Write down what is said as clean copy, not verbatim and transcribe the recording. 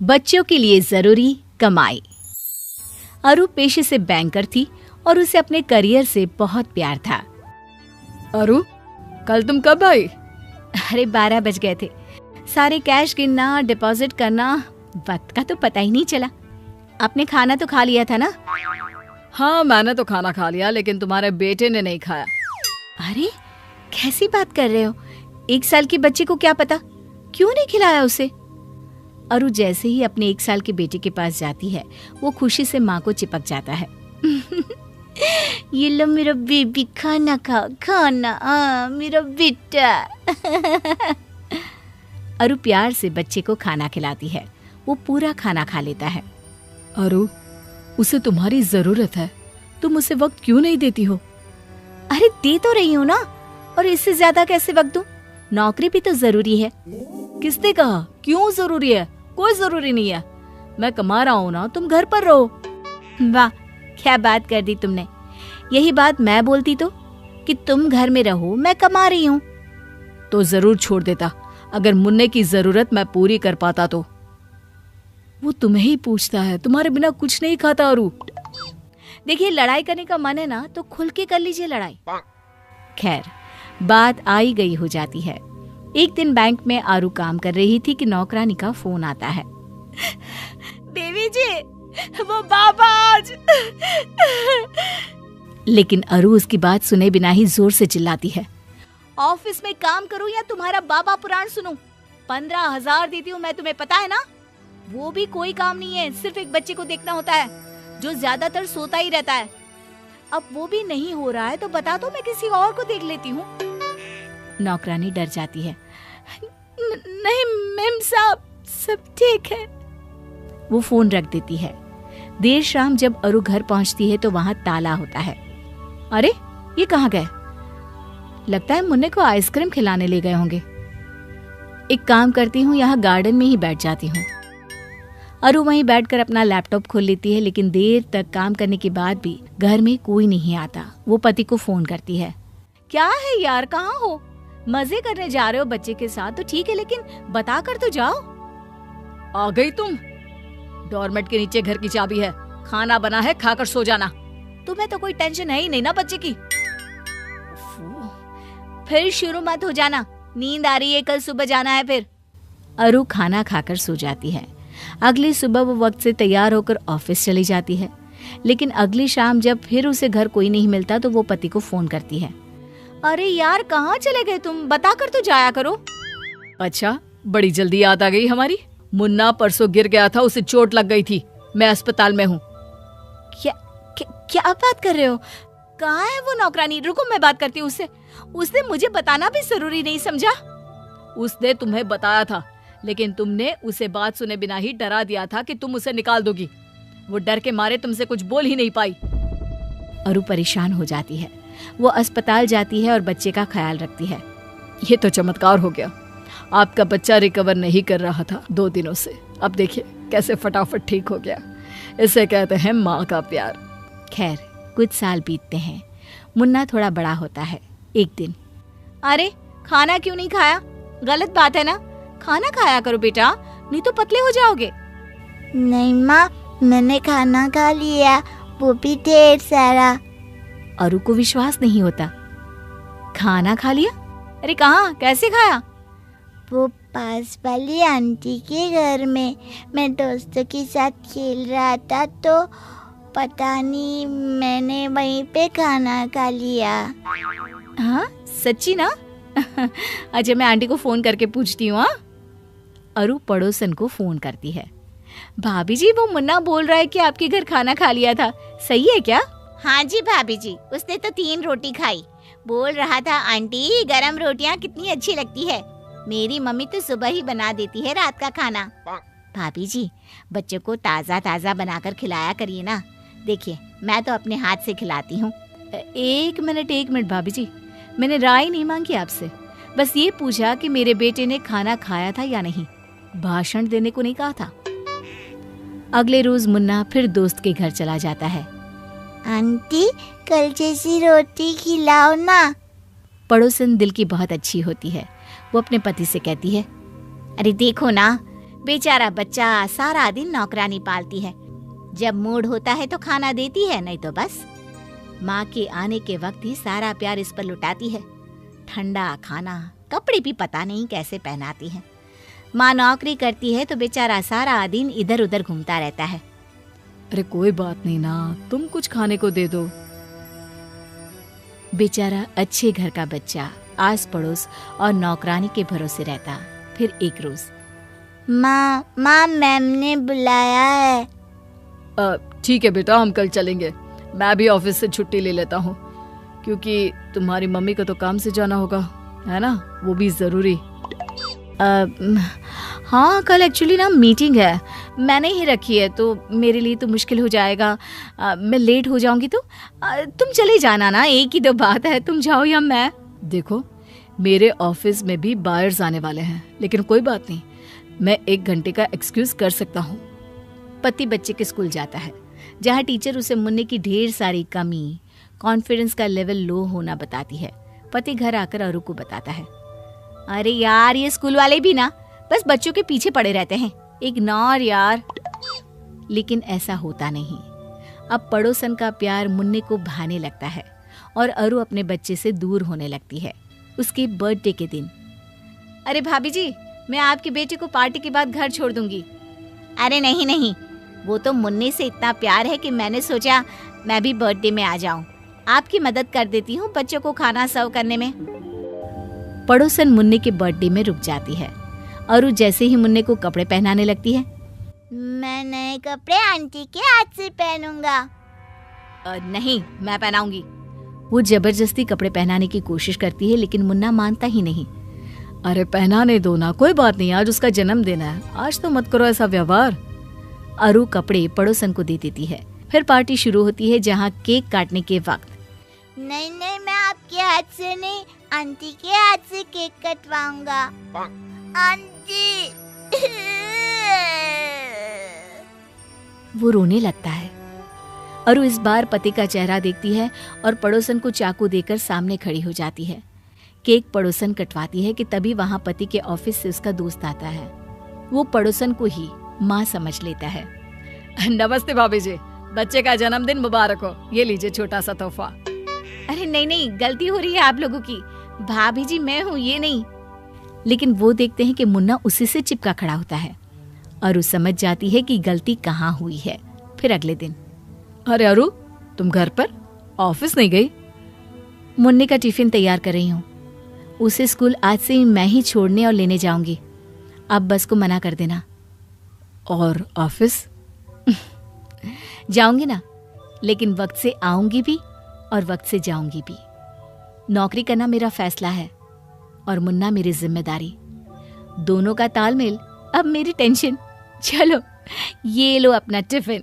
बच्चों के लिए जरूरी कमाई। अरु पेशे से बैंकर थी और उसे अपने करियर से बहुत प्यार था। अरु, कल तुम कब आई? अरे 12 बज गए थे। सारे कैश गिनना, डिपॉजिट करना, वक्त का तो पता ही नहीं चला। आपने खाना तो खा लिया था ना? हाँ, मैंने तो खाना खा लिया, लेकिन तुम्हारे बेटे ने नहीं खाया। अरे कैसी बात कर रहे हो? 1 साल के बच्चे को क्या पता, क्यों नहीं खिलाया उसे? अरु जैसे ही अपने 1 साल के बेटे के पास जाती है, वो खुशी से माँ को चिपक जाता है। ये लो मेरा बेबी, खाना खाओ, खाना, मेरा बेटा। अरु प्यार से बच्चे को खाना खिलाती है। वो पूरा खाना खा लेता है। अरु, उसे तुम्हारी जरूरत है, तुम उसे वक्त क्यों नहीं देती हो? अरे दे तो रही हूँ ना, और इससे ज्यादा कैसे वक्त दूं? नौकरी भी तो जरूरी है। किसने कहा क्यों जरूरी है? कोई जरूरी नहीं है, मैं कमा रहा हूँ ना, तुम घर पर रहो। वाह, क्या बात कर दी तुमने। यही बात मैं बोलती तो, कि तुम घर में रहो, मैं कमा रही हूँ। तो जरूर छोड़ देता, अगर मुन्ने की जरूरत मैं पूरी कर पाता तो। वो तुम्हें ही पूछता है, तुम्हारे बिना कुछ नहीं खाता। अरु देखिए, लड़ाई करने का मन है ना तो खुल के कर लीजिए लड़ाई। खैर, बात आई गई हो जाती है। एक दिन बैंक में आरू काम कर रही थी कि नौकरानी का फोन आता है। देवी जी, वो बाबा आज। लेकिन अरु उसकी बात सुने बिना ही जोर से चिल्लाती है। ऑफिस में काम करूं या तुम्हारा बाबा पुराण सुनूं? 15,000 देती हूँ मैं तुम्हें, पता है ना? वो भी कोई काम नहीं है, सिर्फ एक बच्चे को देखना होता है, जो ज्यादातर सोता ही रहता है। अब वो भी नहीं हो रहा है तो बता दो, मैं किसी और को देख लेती हूँ। नौकरानी डर जाती है। नहीं मैम साहब, सब ठीक है। वो फोन रख देती है। देर शाम जब अरु घर पहुंचती है तो वहां ताला होता है। अरे ये कहाँ गए? लगता है मुन्ने को आइसक्रीम खिलाने ले गए होंगे। एक काम करती हूँ, यहाँ गार्डन में ही बैठ जाती हूँ। अरु वहीं बैठकर अपना लैपटॉप खोल लेती है, लेकिन देर तक काम करने के बाद भी घर में कोई नहीं आता। वो पति को फोन करती है। क्या है यार, कहाँ हो? मजे करने जा रहे हो बच्चे के साथ तो ठीक है, लेकिन बता कर तो जाओ। आ गई तुम? डोरमेट के नीचे घर की चाबी है, खाना बना है, खाकर सो जाना। तुम्हें तो कोई टेंशन है ही नहीं ना बच्चे की। फिर शुरू मत हो जाना, नींद आ रही है, कल सुबह जाना है फिर। अरु खाना खाकर सो जाती है। अगली सुबह वो वक्त से तैयार होकर ऑफिस चली जाती है, लेकिन अगली शाम जब फिर उसे घर कोई नहीं मिलता तो वो पति को फोन करती है। अरे यार, कहाँ चले गए तुम? बता कर तो जाया करो। अच्छा, बड़ी जल्दी याद आ गई हमारी। मुन्ना परसों गिर गया था, उसे चोट लग गई थी, मैं अस्पताल में हूँ। क्या बात कर रहे हो? कहाँ है वो नौकरानी? रुको, मैं बात करती हूँ उससे। उसने मुझे बताना भी जरूरी नहीं समझा? उसने तुम्हें बताया था, लेकिन तुमने उसे बात सुने बिना ही डरा दिया था कि तुम उसे निकाल दोगी। वो डर के मारे तुमसे कुछ बोल ही नहीं पाई। अरु परेशान हो जाती है। वो अस्पताल जाती है और बच्चे का ख्याल रखती है। ये तो चमत्कार हो गया, आपका बच्चा रिकवर नहीं कर रहा था 2 दिनों से, अब देखिए कैसे फटाफट ठीक हो गया। इसे कहते हैं माँ का प्यार। खैर, कुछ साल बीतते हैं। मुन्ना थोड़ा बड़ा होता है। एक दिन, अरे खाना क्यों नहीं खाया? गलत बात है ना, खाना खाया करो बेटा, नहीं तो पतले हो जाओगे। नहीं माँ, मैंने खाना खा लिया, वो भी ढेर सारा। अरु को विश्वास नहीं होता। खाना खा लिया? अरे कहाँ, कैसे खाया? वो पास वाली आंटी के घर में, मैं दोस्तों के साथ खेल रहा था तो पता नहीं, मैंने वहीं पे खाना खा लिया। हाँ सच्ची ना? अच्छा, मैं आंटी को फोन करके पूछती हूँ। अरु पड़ोसन को फोन करती है। भाभी जी, वो मुन्ना बोल रहा है कि आपके घर खाना खा लिया था, सही है क्या? हाँ जी भाभी जी, उसने तो 3 रोटी खाई। बोल रहा था आंटी, गरम रोटियां कितनी अच्छी लगती है, मेरी मम्मी तो सुबह ही बना देती है रात का खाना। भाभी जी, बच्चों को ताज़ा ताज़ा बनाकर खिलाया करिए ना। देखिए, मैं तो अपने हाथ से खिलाती हूँ। एक मिनट भाभी जी, मैंने राय नहीं मांगी आपसे, बस ये पूछा कि मेरे बेटे ने खाना खाया था या नहीं, भाषण देने को नहीं कहा था। अगले रोज मुन्ना फिर दोस्त के घर चला जाता है। आंटी, कल जैसी रोटी खिलाओ ना। पड़ोसन दिल की बहुत अच्छी होती है। वो अपने पति से कहती है, अरे देखो ना, बेचारा बच्चा सारा दिन नौकरानी पालती है। जब मूड होता है तो खाना देती है, नहीं तो बस माँ के आने के वक्त ही सारा प्यार इस पर लुटाती है। ठंडा खाना, कपड़े भी पता नहीं कैसे पहनाती है। माँ नौकरी करती है तो बेचारा सारा दिन इधर उधर घूमता रहता है। अरे कोई बात नहीं ना, तुम कुछ खाने को दे दो। बेचारा अच्छे घर का बच्चा आस पड़ोस और नौकरानी के भरोसे रहता। फिर एक रोज, माँ मैम ने बुलाया है। ठीक है बेटा, हम कल चलेंगे। मैं भी ऑफिस से छुट्टी ले लेता हूँ, क्योंकि तुम्हारी मम्मी को तो काम से जाना होगा, है ना, वो भी जरूरी। हाँ कल एक्चुअली ना मीटिंग है, मैंने ही रखी है, तो मेरे लिए तो मुश्किल हो जाएगा। मैं लेट हो जाऊंगी तो तुम चले जाना ना, एक ही तो बात है, तुम जाओ या मैं। देखो मेरे ऑफिस में भी बायर्स आने वाले हैं, लेकिन कोई बात नहीं, मैं 1 घंटे का एक्सक्यूज कर सकता हूँ। पति बच्चे के स्कूल जाता है, जहाँ टीचर उसे मुन्ने की ढेर सारी कमी, कॉन्फिडेंस का लेवल लो होना बताती है। पति घर आकर अरु को बताता है, अरे यार ये स्कूल वाले भी ना बस बच्चों के पीछे पड़े रहते हैं, इग्नोर यार। लेकिन ऐसा होता नहीं। अब पड़ोसन का प्यार मुन्ने को भाने लगता है और अरु अपने बच्चे से दूर होने लगती है। उसके बर्थडे के दिन, अरे भाभी जी, मैं आपके बेटे को पार्टी के बाद घर छोड़ दूंगी। अरे नहीं, वो तो मुन्ने से इतना प्यार है कि मैंने सोचा मैं भी बर्थडे में आ जाऊं। आपकी मदद कर देती हूँ बच्चों को खाना सर्व करने में। पड़ोसन मुन्ने के बर्थडे में रुक जाती है। अरु जैसे ही मुन्ने को कपड़े पहनाने लगती है, मैं नए कपड़े आंटी के हाथ से पहनूंगा। नहीं, मैं पहनाऊंगी। वो जबरदस्ती कपड़े पहनाने की कोशिश करती है, लेकिन मुन्ना मानता ही नहीं। अरे पहनाने दो ना, कोई बात नहीं, आज उसका जन्मदिन है, आज तो मत करो ऐसा व्यवहार। अरु कपड़े पड़ोसन को दे देती है। फिर पार्टी शुरू होती है, जहाँ केक काटने के वक्त, नहीं, मैं आपके हाथ से नहीं, आंटी के हाथ से केक कटवाऊंगा। आंटी। वो रोने लगता है। अरु इस बार पति का चेहरा देखती है और पड़ोसन को चाकू देकर सामने खड़ी हो जाती है। केक पड़ोसन कटवाती है कि तभी वहां पति के ऑफिस से उसका दोस्त आता है। वो पड़ोसन को ही माँ समझ लेता है। नमस्ते भाभी जी, बच्चे का जन्मदिन मुबारक हो, ये लीजिए छोटा सा तोहफा। अरे नहीं, गलती हो रही है आप लोगों की, भाभी जी मैं हूँ, ये नहीं। लेकिन वो देखते हैं कि मुन्ना उसी से चिपका खड़ा होता है। अरु समझ जाती है कि गलती कहाँ हुई है। फिर अगले दिन, अरे अरु, तुम घर पर, ऑफिस नहीं गई? मुन्ने का टिफिन तैयार कर रही हूँ। उसे स्कूल आज से मैं ही छोड़ने और लेने जाऊंगी। अब बस को मना कर देना। और ऑफिस? जाऊंगी ना, लेकिन वक्त से आऊंगी भी और वक्त से जाऊंगी भी। नौकरी करना मेरा फैसला है और मुन्ना मेरी जिम्मेदारी। दोनों का तालमेल अब मेरी टेंशन। चलो ये लो अपना टिफिन।